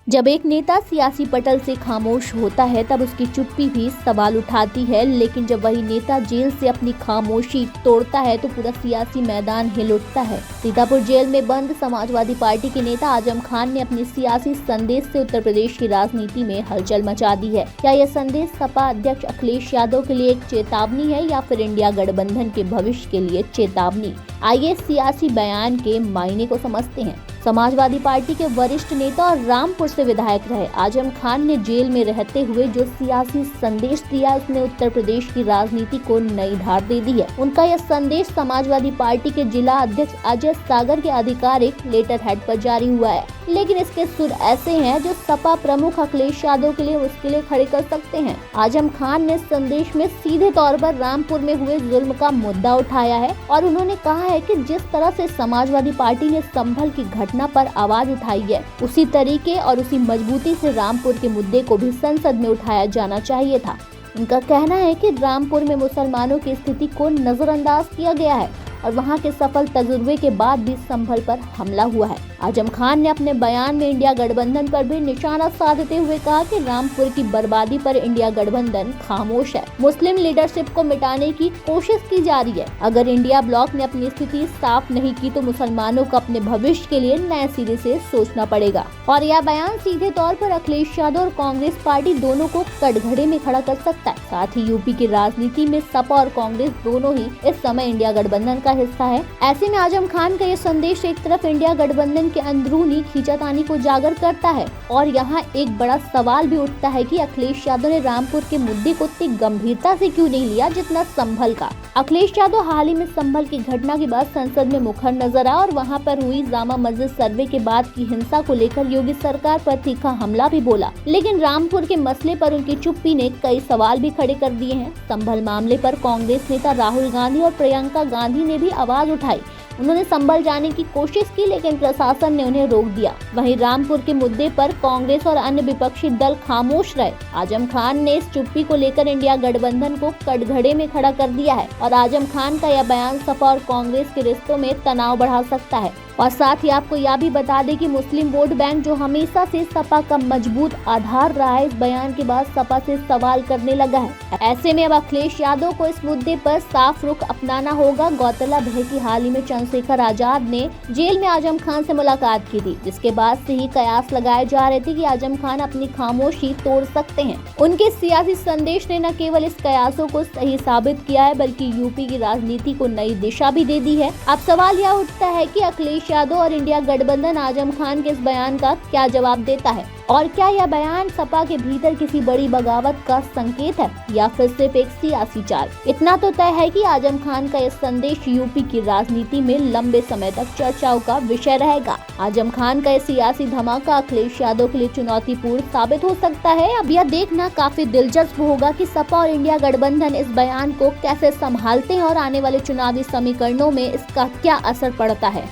जब एक नेता सियासी पटल से खामोश होता है तब उसकी चुप्पी भी सवाल उठाती है, लेकिन जब वही नेता जेल से अपनी खामोशी तोड़ता है तो पूरा सियासी मैदान हिल उठता है। सीतापुर जेल में बंद समाजवादी पार्टी के नेता आजम खान ने अपने सियासी संदेश से उत्तर प्रदेश की राजनीति में हलचल मचा दी है। क्या यह संदेश सपा अध्यक्ष अखिलेश यादव के लिए एक चेतावनी है या फिर इंडिया गठबंधन के भविष्य के लिए चेतावनी? आइए सियासी बयान के मायने को समझते हैं। समाजवादी पार्टी के वरिष्ठ नेता और रामपुर से विधायक रहे आजम खान ने जेल में रहते हुए जो सियासी संदेश दिया उसने उत्तर प्रदेश की राजनीति को नई धार दे दी है। उनका यह संदेश समाजवादी पार्टी के जिला अध्यक्ष अजय सागर के आधिकारिक लेटर हेड पर जारी हुआ है, लेकिन इसके सुर ऐसे हैं जो सपा प्रमुख अखिलेश यादव के लिए मुश्किलें खड़ी कर सकते हैं। आजम खान ने संदेश में सीधे तौर पर रामपुर में हुए जुल्म का मुद्दा उठाया है और उन्होंने कहा है कि जिस तरह से समाजवादी पार्टी ने संभल की घटना पर आवाज उठाई है, उसी तरीके और उसी मजबूती से रामपुर के मुद्दे को भी संसद में उठाया जाना चाहिए था। उनका कहना है कि रामपुर में मुसलमानों की स्थिति को नजरअंदाज किया गया है और वहां के सफल तजुर्बे के बाद भी संभल पर हमला हुआ है। आजम खान ने अपने बयान में इंडिया गठबंधन पर भी निशाना साधते हुए कहा कि रामपुर की बर्बादी पर इंडिया गठबंधन खामोश है। मुस्लिम लीडरशिप को मिटाने की कोशिश की जा रही है। अगर इंडिया ब्लॉक ने अपनी स्थिति साफ नहीं की तो मुसलमानों को अपने भविष्य के लिए नए सिरे से सोचना पड़ेगा। और यह बयान सीधे तौर पर अखिलेश यादव और कांग्रेस पार्टी दोनों को कटघरे में खड़ा कर सकता है। साथ ही यूपी की राजनीति में सपा और कांग्रेस दोनों ही इस समय इंडिया गठबंधन का हिस्सा है। ऐसे में आजम खान का ये संदेश एक तरफ इंडिया गठबंधन के अंदरूनी खींचातानी को उजागर करता है और यहाँ एक बड़ा सवाल भी उठता है कि अखिलेश यादव ने रामपुर के मुद्दे को इतनी गंभीरता से क्यों नहीं लिया जितना संभल का। अखिलेश यादव हाल ही में संभल की घटना के बाद संसद में मुखर नजर आया और वहां पर हुई जामा मस्जिद सर्वे के बाद की हिंसा को लेकर योगी सरकार पर तीखा हमला भी बोला, लेकिन रामपुर के मसले पर उनकी चुप्पी ने कई सवाल भी खड़े कर दिए हैं। संभल मामले पर कांग्रेस नेता राहुल गांधी और प्रियंका गांधी ने भी आवाज उठाई। उन्होंने संभल जाने की कोशिश की लेकिन प्रशासन ने उन्हें रोक दिया। वहीं रामपुर के मुद्दे पर कांग्रेस और अन्य विपक्षी दल खामोश रहे। आजम खान ने इस चुप्पी को लेकर इंडिया गठबंधन को कटघरे में खड़ा कर दिया है और आजम खान का यह बयान सपा और कांग्रेस के रिश्तों में तनाव बढ़ा सकता है। और साथ ही आपको यह भी बता दें कि मुस्लिम वोट बैंक जो हमेशा से सपा का मजबूत आधार रहा है, इस बयान के बाद सपा से सवाल करने लगा है। ऐसे में अब अखिलेश यादव को इस मुद्दे पर साफ रुख अपनाना होगा। गौरतलब है कि हाल ही में चंद्रशेखर आजाद ने जेल में आजम खान से मुलाकात की थी, जिसके बाद से ही कयास लगाए जा रहे थे कि आजम खान अपनी खामोशी तोड़ सकते हैं। उनके सियासी संदेश ने न केवल इस कयासों को सही साबित किया है बल्कि यूपी की राजनीति को नई दिशा भी दे दी है। अब सवाल यह उठता है कि अखिलेश यादव और इंडिया गठबंधन आजम खान के इस बयान का क्या जवाब देता है और क्या यह बयान सपा के भीतर किसी बड़ी बगावत का संकेत है या फिर सिर्फ एक सियासी चाल। इतना तो तय है कि आजम खान का यह संदेश यूपी की राजनीति में लंबे समय तक चर्चाओं का विषय रहेगा। आजम खान का यह सियासी धमाका अखिलेश यादव के लिए चुनौतीपूर्ण साबित हो सकता है। अब यह देखना काफी दिलचस्प होगा कि सपा और इंडिया गठबंधन इस बयान को कैसे संभालते हैं और आने वाले चुनावी समीकरणों में इसका क्या असर पड़ता है।